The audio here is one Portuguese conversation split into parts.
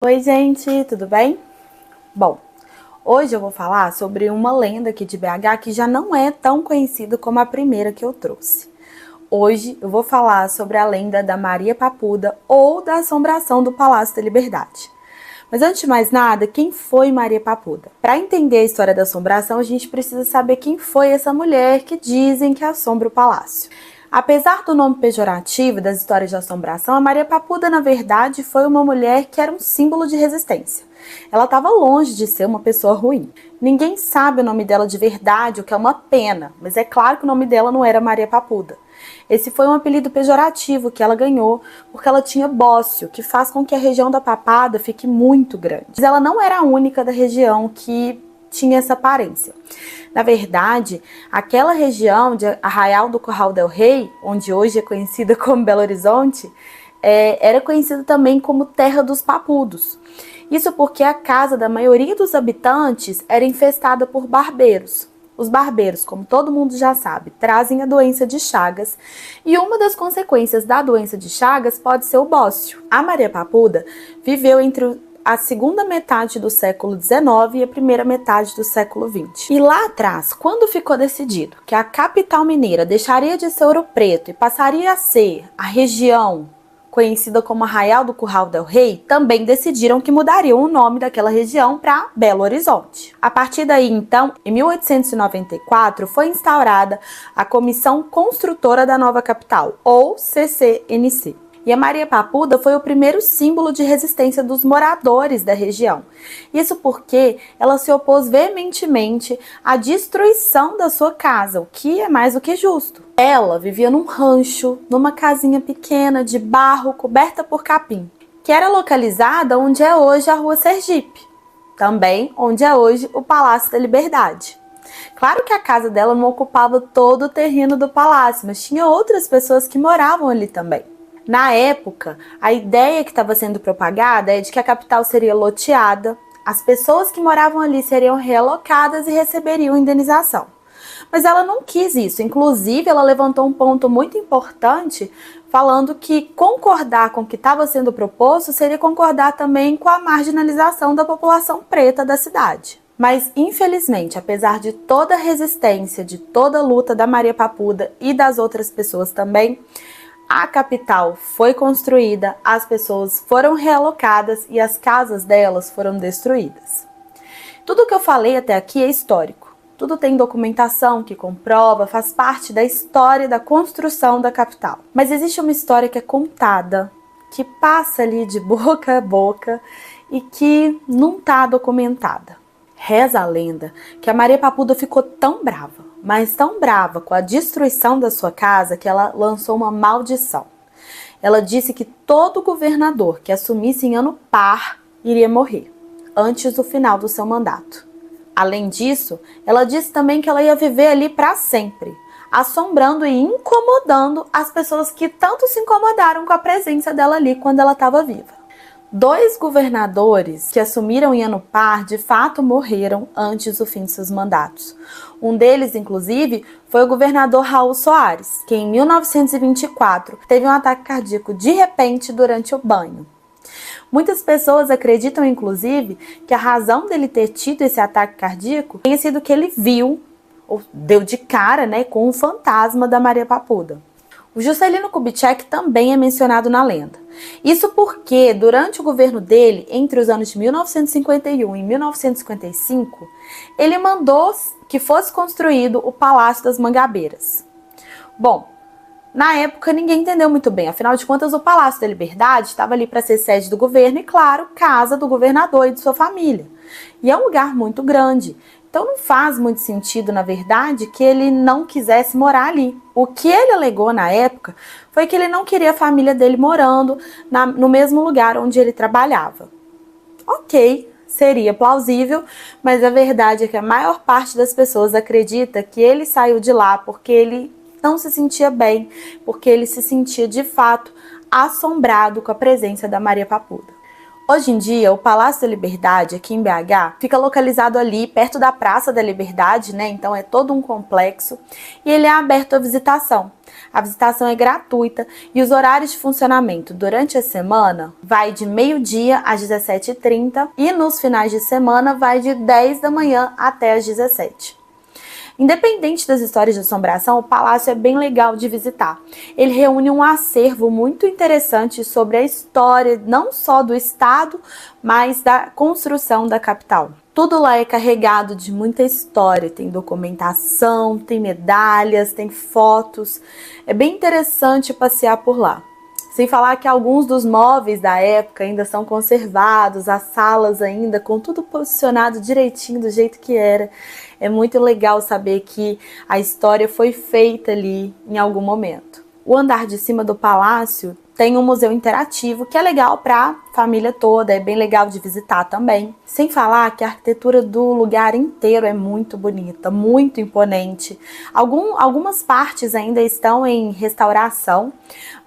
Oi, gente, tudo bem? Bom, hoje eu vou falar sobre uma lenda aqui de BH que já não é tão conhecida como a primeira que eu trouxe. Hoje eu vou falar sobre a lenda da Maria Papuda ou da assombração do Palácio da Liberdade. Mas antes de mais nada, quem foi Maria Papuda? Para entender a história da assombração, a gente precisa saber quem foi essa mulher que dizem que assombra o palácio. Apesar do nome pejorativo das histórias de assombração, a Maria Papuda, na verdade, foi uma mulher que era um símbolo de resistência. Ela estava longe de ser uma pessoa ruim. Ninguém sabe o nome dela de verdade, o que é uma pena, mas é claro que o nome dela não era Maria Papuda. Esse foi um apelido pejorativo que ela ganhou porque ela tinha bócio, que faz com que a região da papada fique muito grande. Mas ela não era a única da região que tinha essa aparência. Na verdade, aquela região de Arraial do Curral del Rei, onde hoje é conhecida como Belo Horizonte, era conhecida também como Terra dos Papudos. Isso porque a casa da maioria dos habitantes era infestada por barbeiros. Os barbeiros, como todo mundo já sabe, trazem a doença de Chagas, e uma das consequências da doença de Chagas pode ser o bócio. A Maria Papuda viveu entre a segunda metade do século XIX e a primeira metade do século XX. E lá atrás, quando ficou decidido que a capital mineira deixaria de ser Ouro Preto e passaria a ser a região conhecida como Arraial do Curral del Rei, também decidiram que mudariam o nome daquela região para Belo Horizonte. A partir daí, então, em 1894, foi instaurada a Comissão Construtora da Nova Capital, ou CCNC. E a Maria Papuda foi o primeiro símbolo de resistência dos moradores da região. Isso porque ela se opôs veementemente à destruição da sua casa, o que é mais do que justo. Ela vivia num rancho, numa casinha pequena de barro coberta por capim, que era localizada onde é hoje a Rua Sergipe, também onde é hoje o Palácio da Liberdade. Claro que a casa dela não ocupava todo o terreno do palácio, mas tinha outras pessoas que moravam ali também. Na época, a ideia que estava sendo propagada é de que a capital seria loteada, as pessoas que moravam ali seriam realocadas e receberiam indenização. Mas ela não quis isso, inclusive ela levantou um ponto muito importante, falando que concordar com o que estava sendo proposto seria concordar também com a marginalização da população preta da cidade. Mas, infelizmente, apesar de toda a resistência, de toda a luta da Maria Papuda e das outras pessoas também, a capital foi construída, as pessoas foram realocadas e as casas delas foram destruídas. Tudo que eu falei até aqui é histórico. Tudo tem documentação que comprova, faz parte da história da construção da capital. Mas existe uma história que é contada, que passa ali de boca a boca e que não está documentada. Reza a lenda que a Maria Papuda ficou tão brava, mas tão brava com a destruição da sua casa que ela lançou uma maldição. Ela disse que todo governador que assumisse em ano par iria morrer, antes do final do seu mandato. Além disso, ela disse também que ela ia viver ali para sempre, assombrando e incomodando as pessoas que tanto se incomodaram com a presença dela ali quando ela estava viva. 2 governadores que assumiram em ano par, de fato, morreram antes do fim de seus mandatos. Um deles, inclusive, foi o governador Raul Soares, que em 1924 teve um ataque cardíaco de repente durante o banho. Muitas pessoas acreditam, inclusive, que a razão dele ter tido esse ataque cardíaco tenha sido que ele viu, ou deu de cara, com o fantasma da Maria Papuda. O Juscelino Kubitschek também é mencionado na lenda. Isso porque, durante o governo dele, entre os anos de 1951 e 1955, ele mandou que fosse construído o Palácio das Mangabeiras. Bom, na época ninguém entendeu muito bem, afinal de contas o Palácio da Liberdade estava ali para ser sede do governo e, claro, casa do governador e de sua família. E é um lugar muito grande. Então não faz muito sentido, na verdade, que ele não quisesse morar ali. O que ele alegou na época foi que ele não queria a família dele morando no mesmo lugar onde ele trabalhava. Ok, seria plausível, mas a verdade é que a maior parte das pessoas acredita que ele saiu de lá porque ele não se sentia bem, porque ele se sentia de fato assombrado com a presença da Maria Papuda. Hoje em dia, o Palácio da Liberdade, aqui em BH, fica localizado ali perto da Praça da Liberdade, né? Então é todo um complexo e ele é aberto à visitação. A visitação é gratuita e os horários de funcionamento durante a semana vai de meio-dia às 17h30 e nos finais de semana vai de 10 da manhã até às 17h. Independente das histórias de assombração, o palácio é bem legal de visitar. Ele reúne um acervo muito interessante sobre a história, não só do estado, mas da construção da capital. Tudo lá é carregado de muita história, tem documentação, tem medalhas, tem fotos. É bem interessante passear por lá. Sem falar que alguns dos móveis da época ainda são conservados, as salas ainda com tudo posicionado direitinho do jeito que era. É muito legal saber que a história foi feita ali em algum momento. O andar de cima do palácio tem um museu interativo que é legal para a família toda, é bem legal de visitar também. Sem falar que a arquitetura do lugar inteiro é muito bonita, muito imponente. Algumas partes ainda estão em restauração,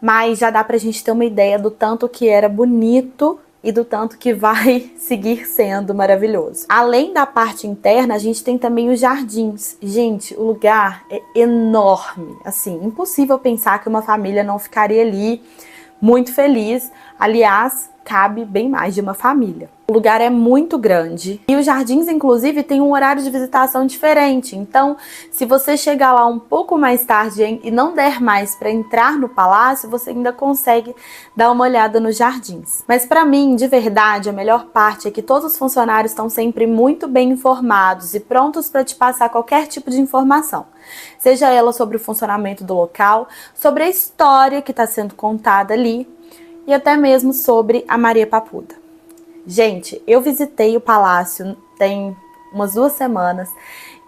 mas já dá para a gente ter uma ideia do tanto que era bonito e do tanto que vai seguir sendo maravilhoso. Além da parte interna, a gente tem também os jardins. Gente, o lugar é enorme, assim, impossível pensar que uma família não ficaria ali muito feliz. Aliás, cabe bem mais de uma família. O lugar é muito grande e os jardins, inclusive, têm um horário de visitação diferente. Então, se você chegar lá um pouco mais tarde e não der mais para entrar no palácio, você ainda consegue dar uma olhada nos jardins. Mas para mim, de verdade, a melhor parte é que todos os funcionários estão sempre muito bem informados e prontos para te passar qualquer tipo de informação. Seja ela sobre o funcionamento do local, sobre a história que está sendo contada ali e até mesmo sobre a Maria Papuda. Gente, eu visitei o palácio tem umas 2 semanas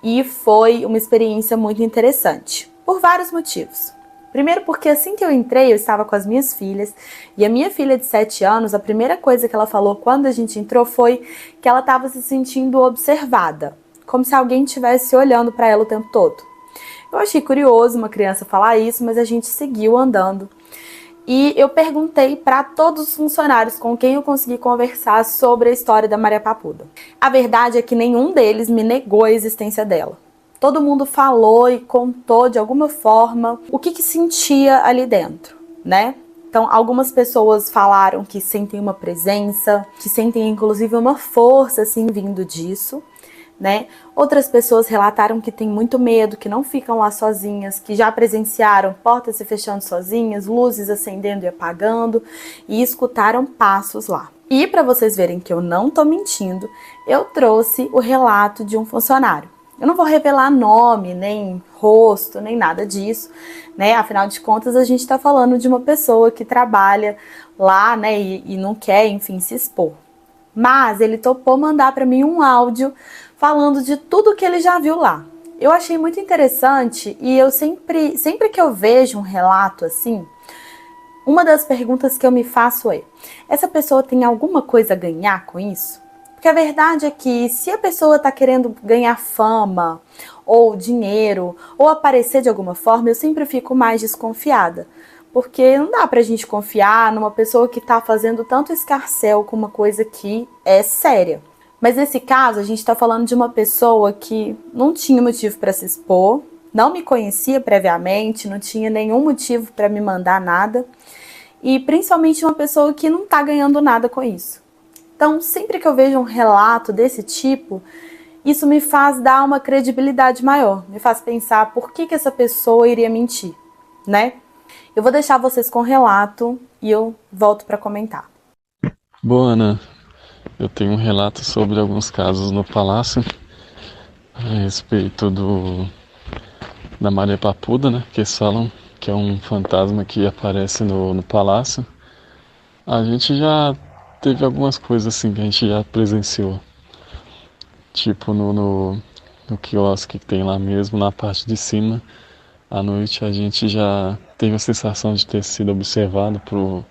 e foi uma experiência muito interessante, por vários motivos. Primeiro porque assim que eu entrei, eu estava com as minhas filhas e a minha filha de 7 anos, a primeira coisa que ela falou quando a gente entrou foi que ela estava se sentindo observada, como se alguém estivesse olhando para ela o tempo todo. Eu achei curioso uma criança falar isso, mas a gente seguiu andando. E eu perguntei para todos os funcionários com quem eu consegui conversar sobre a história da Maria Papuda. A verdade é que nenhum deles me negou a existência dela. Todo mundo falou e contou de alguma forma o que sentia ali dentro, né? Então, algumas pessoas falaram que sentem uma presença, que sentem inclusive uma força assim vindo disso, né? Outras pessoas relataram que têm muito medo, que não ficam lá sozinhas, que já presenciaram portas se fechando sozinhas, luzes acendendo e apagando e escutaram passos lá. E para vocês verem que eu não tô mentindo, eu trouxe o relato de um funcionário. Eu não vou revelar nome, nem rosto, nem nada disso, né? Afinal de contas, a gente está falando de uma pessoa que trabalha lá, né? E não quer, enfim, se expor. Mas ele topou mandar para mim um áudio falando de tudo que ele já viu lá. Eu achei muito interessante e eu sempre que eu vejo um relato assim, uma das perguntas que eu me faço é: essa pessoa tem alguma coisa a ganhar com isso? Porque a verdade é que se a pessoa está querendo ganhar fama, ou dinheiro, ou aparecer de alguma forma, eu sempre fico mais desconfiada. Porque não dá pra gente confiar numa pessoa que tá fazendo tanto escarcéu com uma coisa que é séria. Mas nesse caso, a gente tá falando de uma pessoa que não tinha motivo para se expor, não me conhecia previamente, não tinha nenhum motivo para me mandar nada, e principalmente uma pessoa que não tá ganhando nada com isso. Então, sempre que eu vejo um relato desse tipo, isso me faz dar uma credibilidade maior, me faz pensar por que essa pessoa iria mentir, né? Eu vou deixar vocês com o relato e eu volto para comentar. Bom, Ana, eu tenho um relato sobre alguns casos no palácio a respeito da Maria Papuda, né? Que eles falam que é um fantasma que aparece no palácio. A gente já teve algumas coisas assim que a gente já presenciou. Tipo no quiosque que tem lá mesmo, na parte de cima. À noite a gente já teve a sensação de ter sido observado por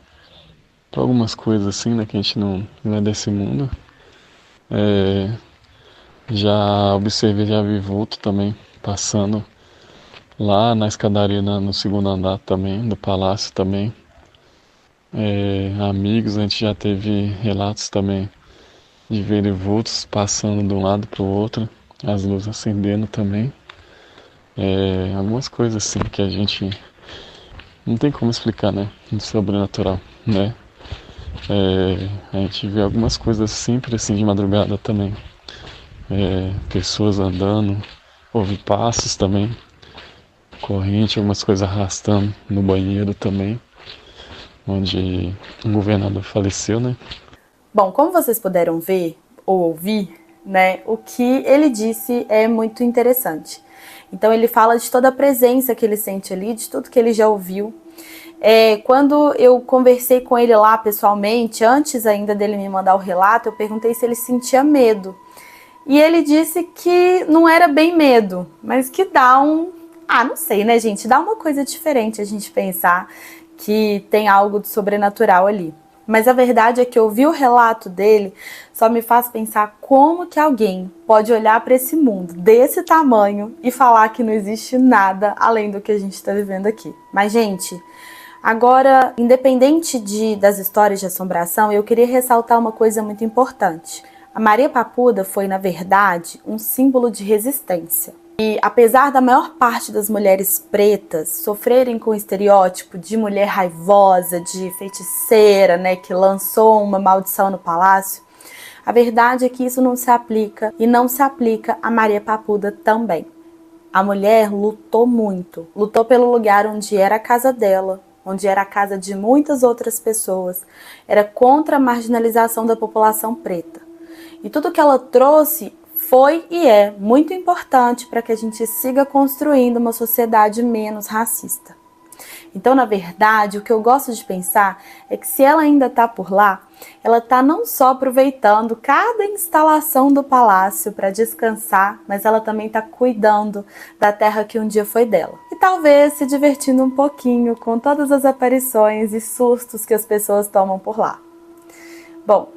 algumas coisas assim, né? Que a gente não é desse mundo. Já observei, já vi vulto também passando lá na escadaria no segundo andar também, do palácio também. amigos, a gente já teve relatos também de ver vultos passando de um lado para o outro, as luzes acendendo também. Algumas coisas assim que a gente não tem como explicar, né? Do sobrenatural, né? A gente vê algumas coisas sempre assim de madrugada também. Pessoas andando, ouve passos também, corrente, algumas coisas arrastando no banheiro também, onde um governador faleceu, né? Bom, como vocês puderam ver ou ouvir, né, o que ele disse é muito interessante. Então ele fala de toda a presença que ele sente ali, de tudo que ele já ouviu. Quando eu conversei com ele lá pessoalmente, antes ainda dele me mandar o relato, eu perguntei se ele sentia medo. E ele disse que não era bem medo, mas que dá não sei, né, gente? Dá uma coisa diferente a gente pensar que tem algo de sobrenatural ali. Mas a verdade é que ouvir o relato dele só me faz pensar como que alguém pode olhar para esse mundo desse tamanho e falar que não existe nada além do que a gente está vivendo aqui. Mas, gente, agora, independente das histórias de assombração, eu queria ressaltar uma coisa muito importante. A Maria Papuda foi, na verdade, um símbolo de resistência. E apesar da maior parte das mulheres pretas sofrerem com o estereótipo de mulher raivosa, de feiticeira, né, que lançou uma maldição no palácio, a verdade é que isso não se aplica e não se aplica a Maria Papuda também. A mulher lutou muito, lutou pelo lugar onde era a casa dela, onde era a casa de muitas outras pessoas, era contra a marginalização da população preta. E tudo que ela trouxe foi e é muito importante para que a gente siga construindo uma sociedade menos racista. Então, na verdade, o que eu gosto de pensar é que se ela ainda está por lá, ela está não só aproveitando cada instalação do palácio para descansar, mas ela também está cuidando da terra que um dia foi dela. E talvez se divertindo um pouquinho com todas as aparições e sustos que as pessoas tomam por lá. Bom,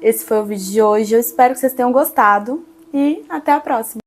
esse foi o vídeo de hoje, eu espero que vocês tenham gostado e até a próxima!